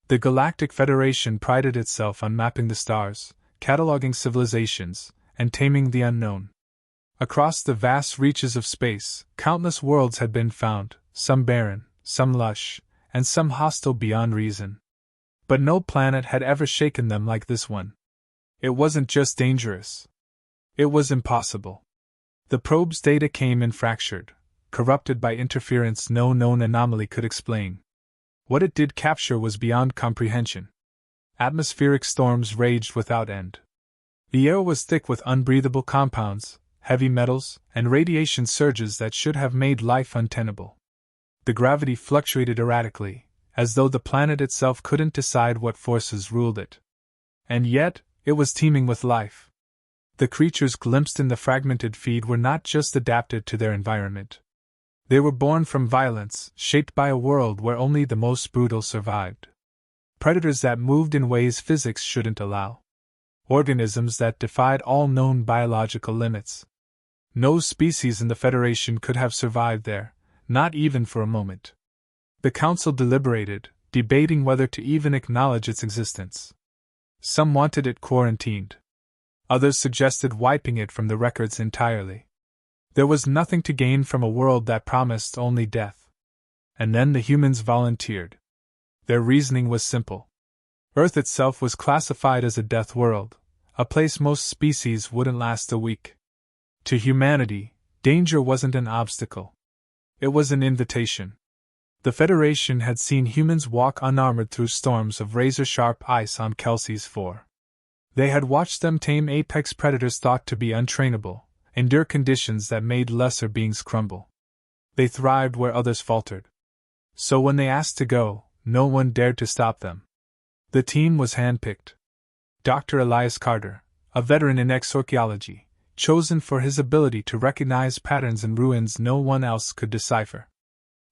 The Galactic Federation prided itself on mapping the stars, cataloging civilizations, and taming the unknown. Across the vast reaches of space, countless worlds had been found, some barren, some lush, and some hostile beyond reason. But no planet had ever shaken them like this one. It wasn't just dangerous. It was impossible. The probe's data came in fractured, corrupted by interference no known anomaly could explain. What it did capture was beyond comprehension. Atmospheric storms raged without end. The air was thick with unbreathable compounds, heavy metals, and radiation surges that should have made life untenable. The gravity fluctuated erratically, as though the planet itself couldn't decide what forces ruled it. And yet, it was teeming with life. The creatures glimpsed in the fragmented feed were not just adapted to their environment. They were born from violence, shaped by a world where only the most brutal survived. Predators that moved in ways physics shouldn't allow. Organisms that defied all known biological limits. No species in the Federation could have survived there, not even for a moment. The Council deliberated, debating whether to even acknowledge its existence. Some wanted it quarantined. Others suggested wiping it from the records entirely. There was nothing to gain from a world that promised only death. And then the humans volunteered. Their reasoning was simple. Earth itself was classified as a death world, a place most species wouldn't last a week. To humanity, danger wasn't an obstacle. It was an invitation. The Federation had seen humans walk unarmored through storms of razor-sharp ice on Kelsey's 4. They had watched them tame apex predators thought to be untrainable, endure conditions that made lesser beings crumble. They thrived where others faltered. So when they asked to go, no one dared to stop them. The team was handpicked. Dr. Elias Carter, a veteran in exarchaeology, chosen for his ability to recognize patterns in ruins no one else could decipher.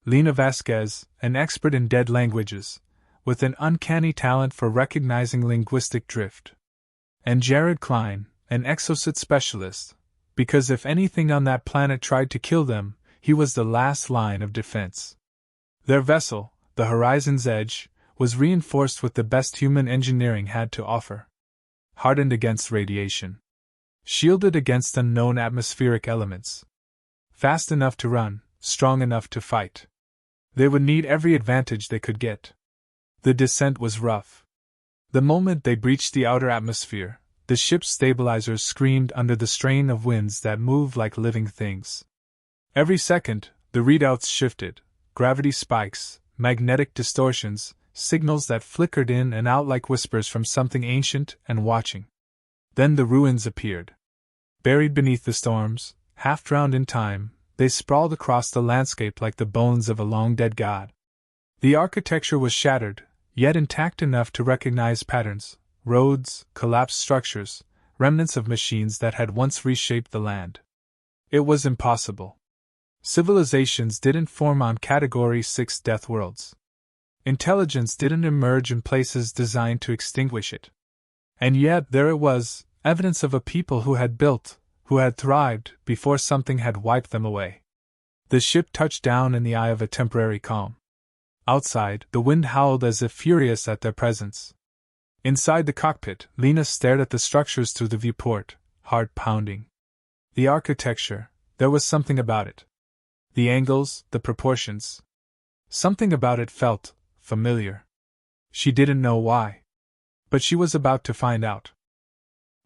Lena Vasquez, an expert in dead languages, with an uncanny talent for recognizing linguistic drift. And Jared Klein, an exosuit specialist, because if anything on that planet tried to kill them, he was the last line of defense. Their vessel, the Horizon's Edge, was reinforced with the best human engineering had to offer. Hardened against radiation. Shielded against unknown atmospheric elements. Fast enough to run, strong enough to fight. They would need every advantage they could get. The descent was rough. The moment they breached the outer atmosphere, the ship's stabilizers screamed under the strain of winds that moved like living things. Every second, the readouts shifted, gravity spikes, magnetic distortions, signals that flickered in and out like whispers from something ancient and watching. Then the ruins appeared. Buried beneath the storms, half drowned in time, they sprawled across the landscape like the bones of a long-dead god. The architecture was shattered, yet intact enough to recognize patterns, roads, collapsed structures, remnants of machines that had once reshaped the land. It was impossible. Civilizations didn't form on Category 6 death worlds. Intelligence didn't emerge in places designed to extinguish it. And yet there it was, evidence of a people who had built, who had thrived, before something had wiped them away. The ship touched down in the eye of a temporary calm. Outside, the wind howled as if furious at their presence. Inside the cockpit, Lena stared at the structures through the viewport, heart pounding. The architecture, there was something about it. The angles, the proportions. Something about it felt familiar. She didn't know why. But she was about to find out.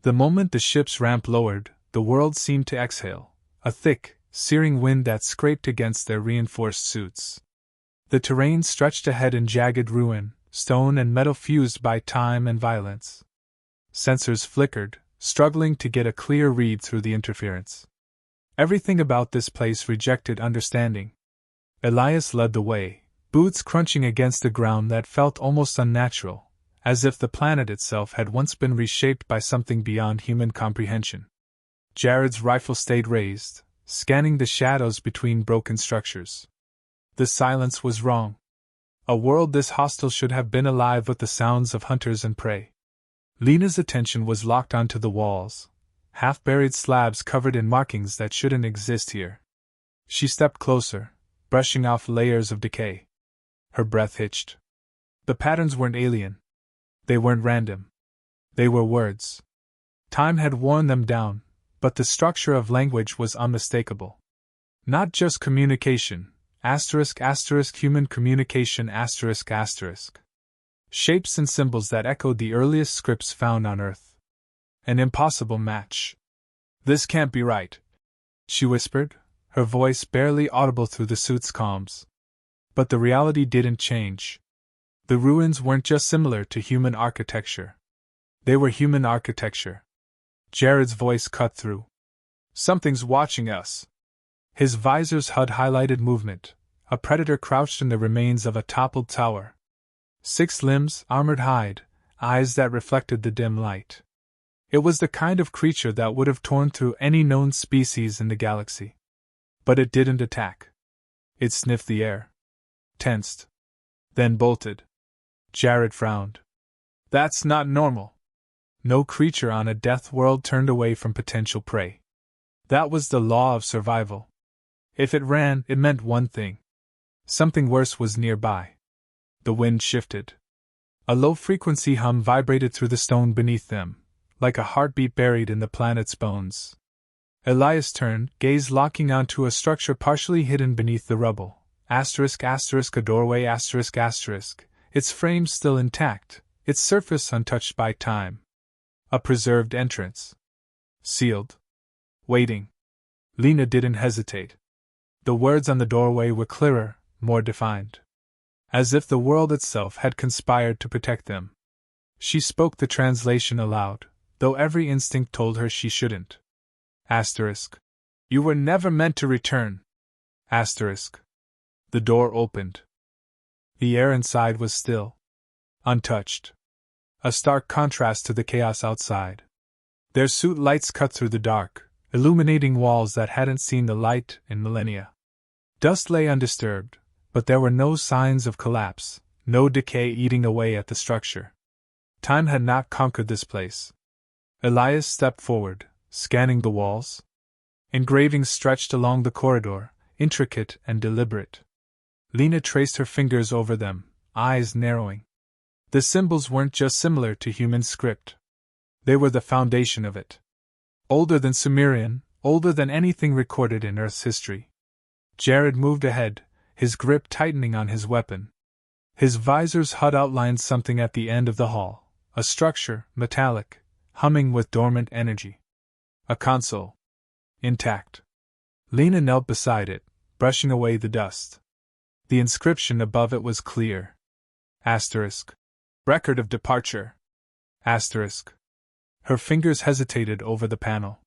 The moment the ship's ramp lowered, the world seemed to exhale, a thick, searing wind that scraped against their reinforced suits. The terrain stretched ahead in jagged ruin, stone and metal fused by time and violence. Sensors flickered, struggling to get a clear read through the interference. Everything about this place rejected understanding. Elias led the way, boots crunching against the ground that felt almost unnatural, as if the planet itself had once been reshaped by something beyond human comprehension. Jared's rifle stayed raised, scanning the shadows between broken structures. The silence was wrong. A world this hostile should have been alive with the sounds of hunters and prey. Lena's attention was locked onto the walls, half-buried slabs covered in markings that shouldn't exist here. She stepped closer, brushing off layers of decay. Her breath hitched. The patterns weren't alien. They weren't random. They were words. Time had worn them down, but the structure of language was unmistakable. Not just communication, human communication, shapes and symbols that echoed the earliest scripts found on Earth. An impossible match. This can't be right, she whispered, her voice barely audible through the suit's calms. But the reality didn't change. The ruins weren't just similar to human architecture. They were human architecture. Jared's voice cut through. Something's watching us. His visor's HUD highlighted movement. A predator crouched in the remains of a toppled tower. 6 limbs, armored hide, eyes that reflected the dim light. It was the kind of creature that would have torn through any known species in the galaxy. But it didn't attack. It sniffed the air. Tensed. Then bolted. Jared frowned. That's not normal. No creature on a death world turned away from potential prey. That was the law of survival. If it ran, it meant one thing. Something worse was nearby. The wind shifted. A low-frequency hum vibrated through the stone beneath them, like a heartbeat buried in the planet's bones. Elias turned, gaze locking onto a structure partially hidden beneath the rubble. A doorway, its frame still intact, its surface untouched by time. A preserved entrance. Sealed. Waiting. Lena didn't hesitate. The words on the doorway were clearer, more defined. As if the world itself had conspired to protect them. She spoke the translation aloud, though every instinct told her she shouldn't. You were never meant to return. The door opened. The air inside was still. Untouched. A stark contrast to the chaos outside. Their suit lights cut through the dark, illuminating walls that hadn't seen the light in millennia. Dust lay undisturbed, but there were no signs of collapse, no decay eating away at the structure. Time had not conquered this place. Elias stepped forward, scanning the walls. Engravings stretched along the corridor, intricate and deliberate. Lena traced her fingers over them, eyes narrowing. The symbols weren't just similar to human script. They were the foundation of it. Older than Sumerian, older than anything recorded in Earth's history. Jared moved ahead, his grip tightening on his weapon. His visor's HUD outlined something at the end of the hall, a structure, metallic, humming with dormant energy. A console. Intact. Lena knelt beside it, brushing away the dust. The inscription above it was clear. Record of departure. Her fingers hesitated over the panel.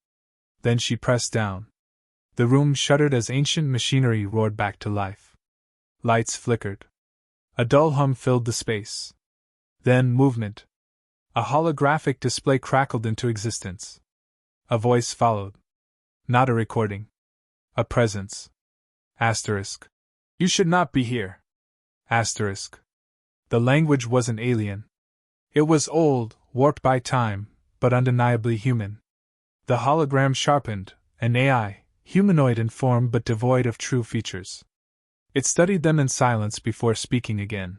Then she pressed down. The room shuddered as ancient machinery roared back to life. Lights flickered. A dull hum filled the space. Then movement. A holographic display crackled into existence. A voice followed. Not a recording. A presence. You should not be here. The language wasn't alien. It was old, warped by time, but undeniably human. The hologram sharpened, an AI, humanoid in form but devoid of true features. It studied them in silence before speaking again.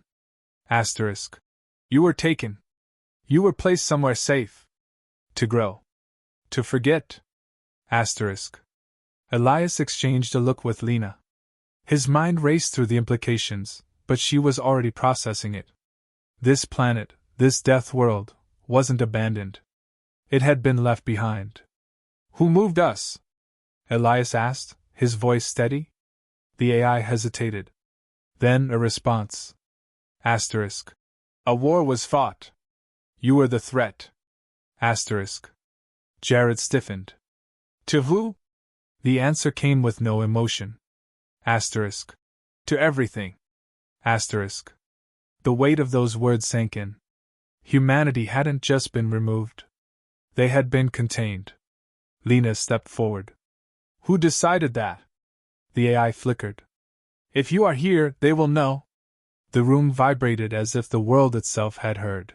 You were taken. You were placed somewhere safe. To grow. To forget. Elias exchanged a look with Lena. His mind raced through the implications, but she was already processing it. This planet, this death world, wasn't abandoned. It had been left behind. Who moved us? Elias asked, his voice steady. The AI hesitated. Then a response. A war was fought. You were the threat. Jared stiffened. To who? The answer came with no emotion. To everything. The weight of those words sank in. Humanity hadn't just been removed. They had been contained. Lena stepped forward. Who decided that? The AI flickered. If you are here, they will know. The room vibrated as if the world itself had heard.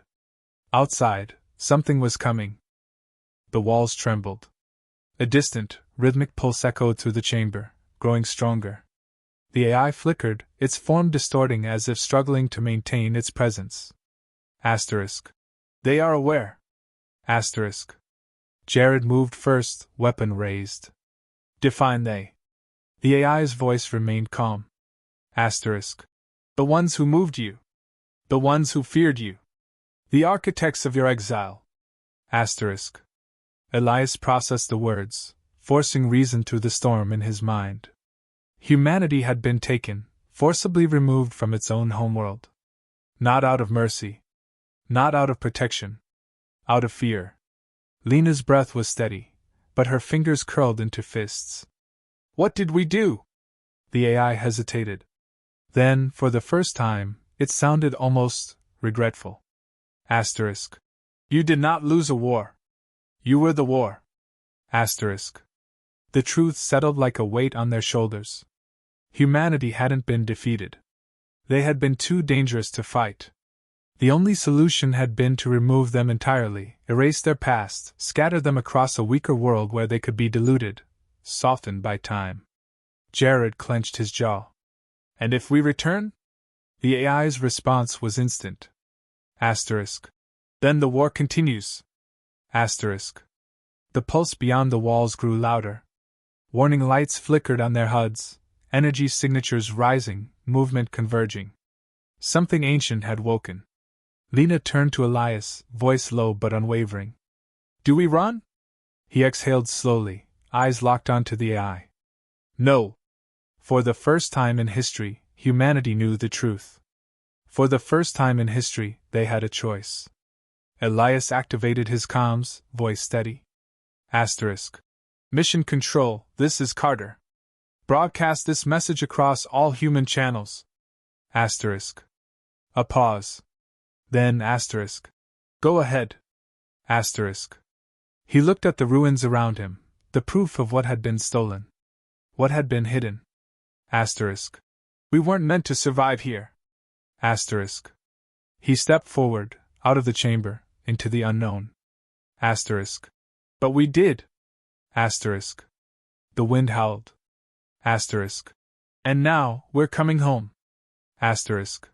Outside, something was coming. The walls trembled. A distant, rhythmic pulse echoed through the chamber, growing stronger. The AI flickered, its form distorting as if struggling to maintain its presence. Asterisk. They are aware. Asterisk. Jared moved first, weapon raised. Define they. The AI's voice remained calm. Asterisk. The ones who moved you. The ones who feared you. The architects of your exile. Asterisk. Elias processed the words, forcing reason through the storm in his mind. Humanity had been taken, forcibly removed from its own homeworld. Not out of mercy. Not out of protection. Out of fear. Lena's breath was steady, but her fingers curled into fists. What did we do? The AI hesitated. Then, for the first time, it sounded almost regretful. Asterisk. You did not lose a war. You were the war. Asterisk. The truth settled like a weight on their shoulders. Humanity hadn't been defeated. They had been too dangerous to fight. The only solution had been to remove them entirely, erase their past, scatter them across a weaker world where they could be diluted, softened by time. Jared clenched his jaw. And if we return? The AI's response was instant. Asterisk. Then the war continues. Asterisk. The pulse beyond the walls grew louder. Warning lights flickered on their HUDs, energy signatures rising, movement converging. Something ancient had woken. Lena turned to Elias, voice low but unwavering. Do we run? He exhaled slowly, eyes locked onto the AI. No. For the first time in history, humanity knew the truth. For the first time in history, they had a choice. Elias activated his comms, voice steady. Asterisk. Mission Control, this is Carter. Broadcast this message across all human channels. Asterisk. A pause. Then asterisk. Go ahead. Asterisk. He looked at the ruins around him, the proof of what had been stolen. What had been hidden. Asterisk. We weren't meant to survive here. Asterisk. He stepped forward, out of the chamber, into the unknown. Asterisk. But we did. Asterisk. The wind howled. Asterisk. And now, we're coming home. Asterisk.